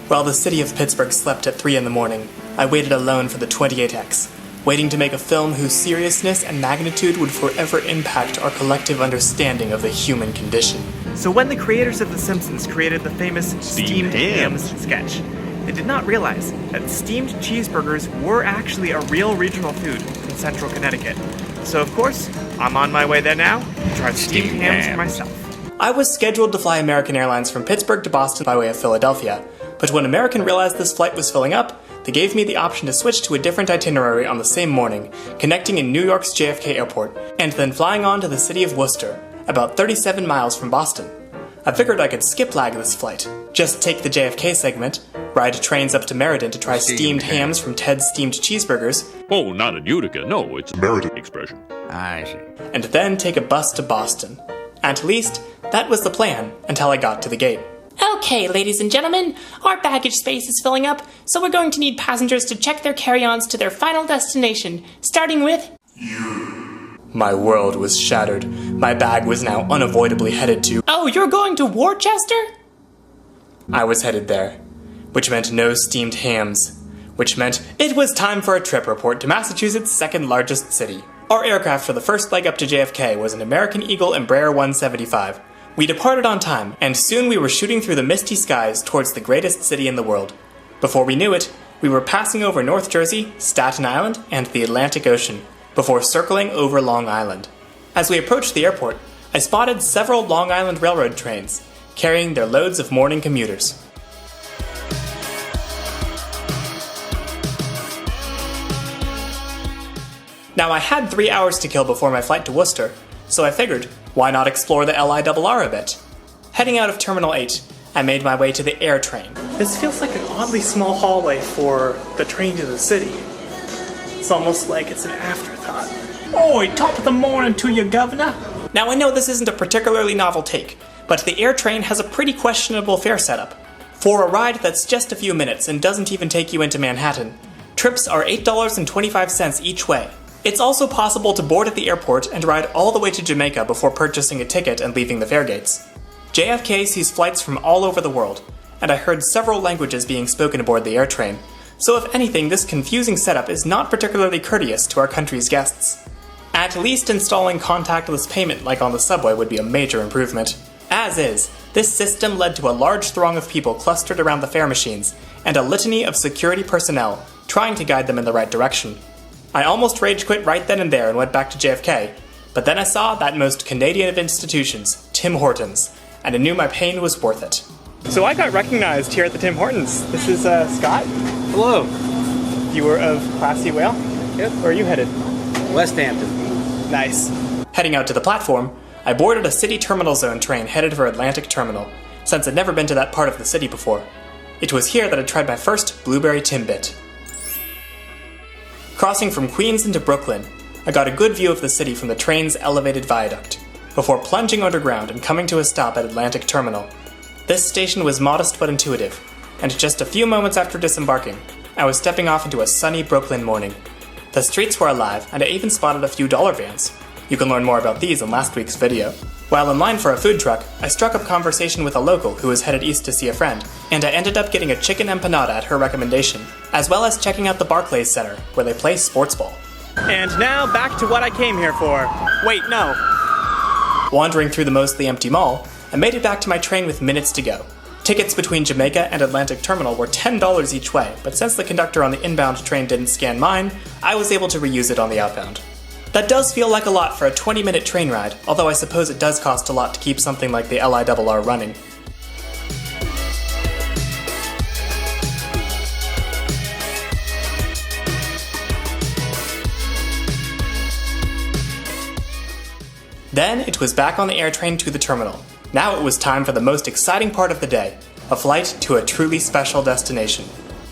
While the city of Pittsburgh slept at 3 in the morning, I waited alone for the 28X, waiting to make a film whose seriousness and magnitude would forever impact our collective understanding of the human condition. So when the creators of The Simpsons created the famous Steamed Hams sketch, they did not realize that steamed cheeseburgers were actually a real regional food in central Connecticut. So of course, I'm on my way there now to try steamed hams for myself. I was scheduled to fly American Airlines from Pittsburgh to Boston by way of Philadelphia, but when American realized this flight was filling up, they gave me the option to switch to a different itinerary on the same morning, connecting in New York's JFK Airport, and then flying on to the city of Worcester, about 37 miles from Boston. I figured I could skiplag this flight, just take the JFK segment, ride trains up to Meriden to try steamed hams from Ted's Steamed Cheeseburgers. Oh, not in Utica, no, it's a Meriden expression. I see. And then take a bus to Boston. At least, that was the plan until I got to the gate. Okay, ladies and gentlemen, our baggage space is filling up, so we're going to need passengers to check their carry-ons to their final destination, starting with you. My world was shattered. My bag was now unavoidably headed to... Oh, you're going to Worcester? I was headed there, which meant no steamed hams, which meant it was time for a trip report to Massachusetts' second largest city. Our aircraft for the first leg up to JFK was an American Eagle Embraer 175. We departed on time, and soon we were shooting through the misty skies towards the greatest city in the world. Before we knew it, we were passing over North Jersey, Staten Island, and the Atlantic Ocean, before circling over Long Island. As we approached the airport, I spotted several Long Island Railroad trains, carrying their loads of morning commuters. Now I had 3 hours to kill before my flight to Worcester, so I figured, why not explore the LIRR a bit? Heading out of Terminal 8, I made my way to the AirTrain. This feels like an oddly small hallway for the train to the city. It's almost like it's an afterthought. Oi, top of the morning to you, Governor! Now I know this isn't a particularly novel take, but the AirTrain has a pretty questionable fare setup. For a ride that's just a few minutes and doesn't even take you into Manhattan, trips are $8.25 each way. It's also possible to board at the airport and ride all the way to Jamaica before purchasing a ticket and leaving the fare gates. JFK sees flights from all over the world, and I heard several languages being spoken aboard the AirTrain, so if anything, this confusing setup is not particularly courteous to our country's guests. At least installing contactless payment like on the subway would be a major improvement. As is, this system led to a large throng of people clustered around the fare machines, and a litany of security personnel trying to guide them in the right direction. I almost rage quit right then and there and went back to JFK, but then I saw that most Canadian of institutions, Tim Hortons, and I knew my pain was worth it. So I got recognized here at the Tim Hortons. This is Scott. Hello. Viewer of Classy Whale. Yep. Where are you headed? West Hampton. Nice. Heading out to the platform, I boarded a City Terminal Zone train headed for Atlantic Terminal, since I'd never been to that part of the city before. It was here that I tried my first Blueberry Timbit. Crossing from Queens into Brooklyn, I got a good view of the city from the train's elevated viaduct, before plunging underground and coming to a stop at Atlantic Terminal. This station was modest but intuitive, and just a few moments after disembarking, I was stepping off into a sunny Brooklyn morning. The streets were alive, and I even spotted a few dollar vans. You can learn more about these in last week's video. While in line for a food truck, I struck up conversation with a local who was headed east to see a friend, and I ended up getting a chicken empanada at her recommendation, as well as checking out the Barclays Center, where they play sports ball. And now back to what I came here for. Wait, no. Wandering through the mostly empty mall, I made it back to my train with minutes to go. Tickets between Jamaica and Atlantic Terminal were $10 each way, but since the conductor on the inbound train didn't scan mine, I was able to reuse it on the outbound. That does feel like a lot for a 20-minute train ride, although I suppose it does cost a lot to keep something like the LIRR running. Then it was back on the AirTrain to the terminal. Now it was time for the most exciting part of the day, a flight to a truly special destination.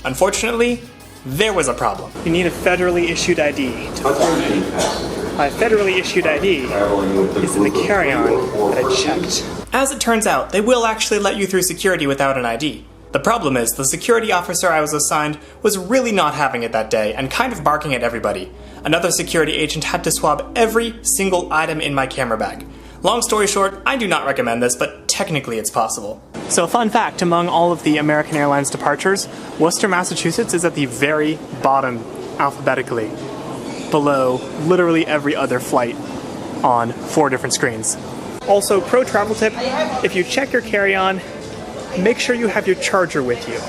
Unfortunately, there was a problem. You need a federally issued ID to fly. My federally issued ID is in the carry-on that I checked. As it turns out, they will actually let you through security without an ID. The problem is, the security officer I was assigned was really not having it that day and kind of barking at everybody. Another security agent had to swab every single item in my camera bag. Long story short, I do not recommend this, but technically it's possible. So fun fact, among all of the American Airlines departures, Worcester, Massachusetts is at the very bottom alphabetically, below literally every other flight on 4 different screens. Also, pro travel tip, if you check your carry-on, make sure you have your charger with you,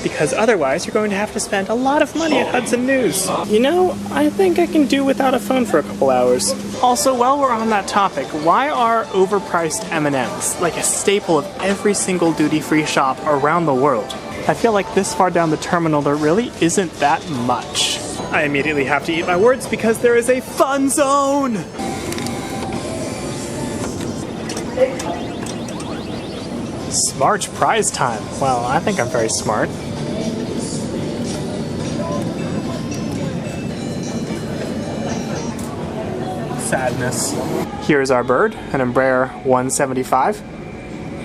because otherwise you're going to have to spend a lot of money at Hudson News. You know, I think I can do without a phone for a couple hours. Also, while we're on that topic, why are overpriced M&Ms like a staple of every single duty-free shop around the world? I feel like this far down the terminal there really isn't that much. I immediately have to eat my words because there is a fun zone! Smart prize time. Well, I think I'm very smart. Sadness. Here's our bird, an Embraer 175,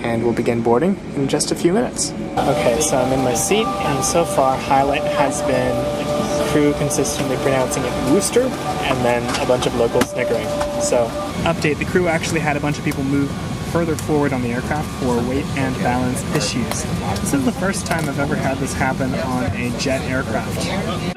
and we'll begin boarding in just a few minutes. Okay, so I'm in my seat, and so far highlight has been crew consistently pronouncing it Worcester, and then a bunch of locals snickering. So, update, the crew actually had a bunch of people move further forward on the aircraft for weight and balance issues. This is the first time I've ever had this happen on a jet aircraft.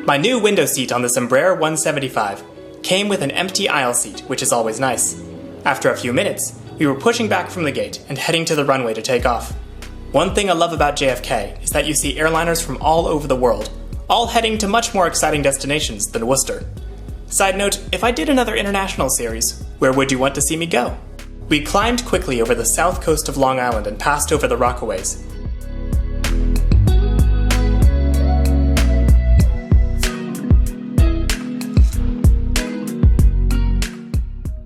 My new window seat on this Embraer 175 came with an empty aisle seat, which is always nice. After a few minutes, we were pushing back from the gate and heading to the runway to take off. One thing I love about JFK is that you see airliners from all over the world, all heading to much more exciting destinations than Worcester. Side note, if I did another international series, where would you want to see me go? We climbed quickly over the south coast of Long Island and passed over the Rockaways.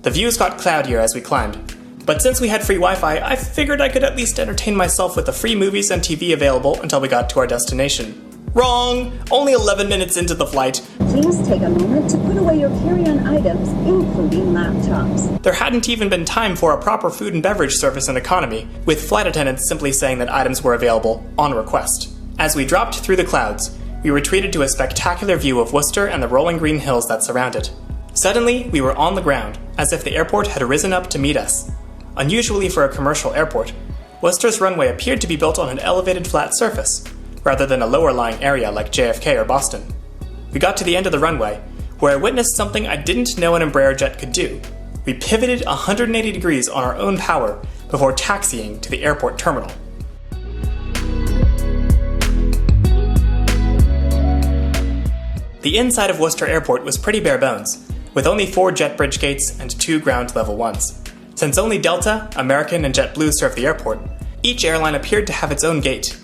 The views got cloudier as we climbed, but since we had free Wi-Fi, I figured I could at least entertain myself with the free movies and TV available until we got to our destination. Wrong! Only 11 minutes into the flight. Please take a moment to put away your carry-on items, including laptops. There hadn't even been time for a proper food and beverage service in economy, with flight attendants simply saying that items were available on request. As we dropped through the clouds, we retreated to a spectacular view of Worcester and the rolling green hills that surround it. Suddenly, we were on the ground, as if the airport had risen up to meet us. Unusually for a commercial airport, Worcester's runway appeared to be built on an elevated flat surface, rather than a lower-lying area like JFK or Boston. We got to the end of the runway, where I witnessed something I didn't know an Embraer jet could do. We pivoted 180 degrees on our own power before taxiing to the airport terminal. The inside of Worcester Airport was pretty bare bones, with only 4 jet bridge gates and 2 ground level ones. Since only Delta, American, and JetBlue serve the airport, each airline appeared to have its own gate.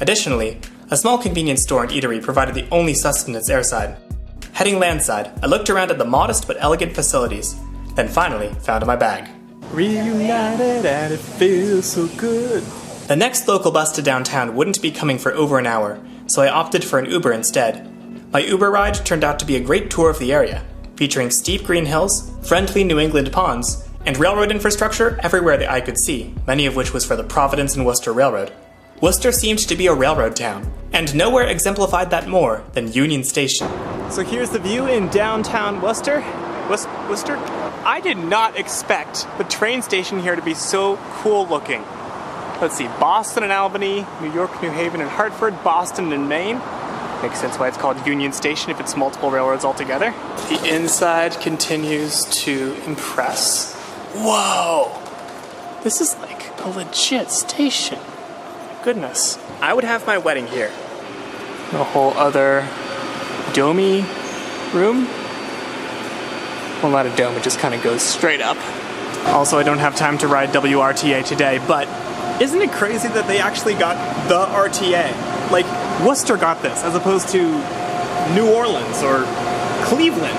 Additionally, a small convenience store and eatery provided the only sustenance airside. Heading landside, I looked around at the modest but elegant facilities, then finally found my bag. Reunited and it feels so good. The next local bus to downtown wouldn't be coming for over an hour, so I opted for an Uber instead. My Uber ride turned out to be a great tour of the area, featuring steep green hills, friendly New England ponds, and railroad infrastructure everywhere the eye could see, many of which was for the Providence and Worcester Railroad. Worcester seemed to be a railroad town, and nowhere exemplified that more than Union Station. So here's the view in downtown Worcester. Worcester? I did not expect the train station here to be so cool looking. Let's see, Boston and Albany, New York, New Haven, and Hartford, Boston and Maine. Makes sense why it's called Union Station if it's multiple railroads altogether. The inside continues to impress. Whoa! This is like a legit station. Goodness. I would have my wedding here. A whole other domey room. Well, not a dome, it just kind of goes straight up. Also, I don't have time to ride WRTA today, but isn't it crazy that they actually got the RTA? Like, Worcester got this, as opposed to New Orleans or Cleveland.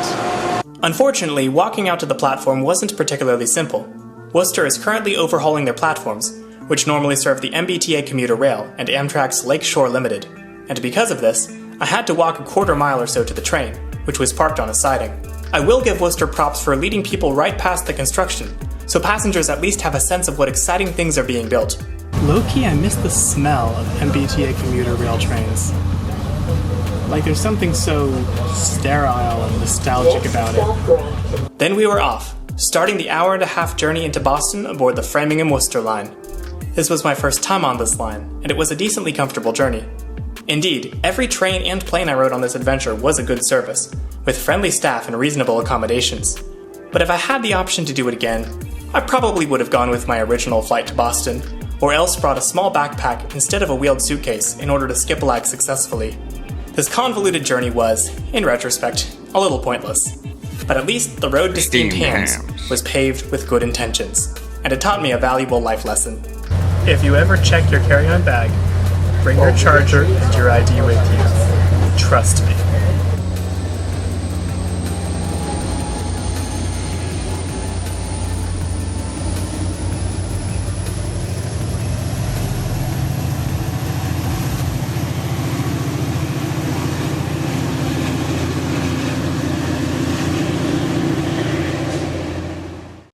Unfortunately, walking out to the platform wasn't particularly simple. Worcester is currently overhauling their platforms, which normally serve the MBTA commuter rail and Amtrak's Lakeshore Limited. And because of this, I had to walk a quarter mile or so to the train, which was parked on a siding. I will give Worcester props for leading people right past the construction, so passengers at least have a sense of what exciting things are being built. Low-key, I miss the smell of MBTA commuter rail trains. Like, there's something so sterile and nostalgic about it. Then we were off, starting the hour-and-a-half journey into Boston aboard the Framingham-Worcester line. This was my first time on this line, and it was a decently comfortable journey. Indeed, every train and plane I rode on this adventure was a good service, with friendly staff and reasonable accommodations. But if I had the option to do it again, I probably would have gone with my original flight to Boston, or else brought a small backpack instead of a wheeled suitcase in order to skiplag successfully. This convoluted journey was, in retrospect, a little pointless. But at least the road to steamed hams was paved with good intentions, and it taught me a valuable life lesson. If you ever check your carry-on bag, bring your charger and your ID with you. Trust me.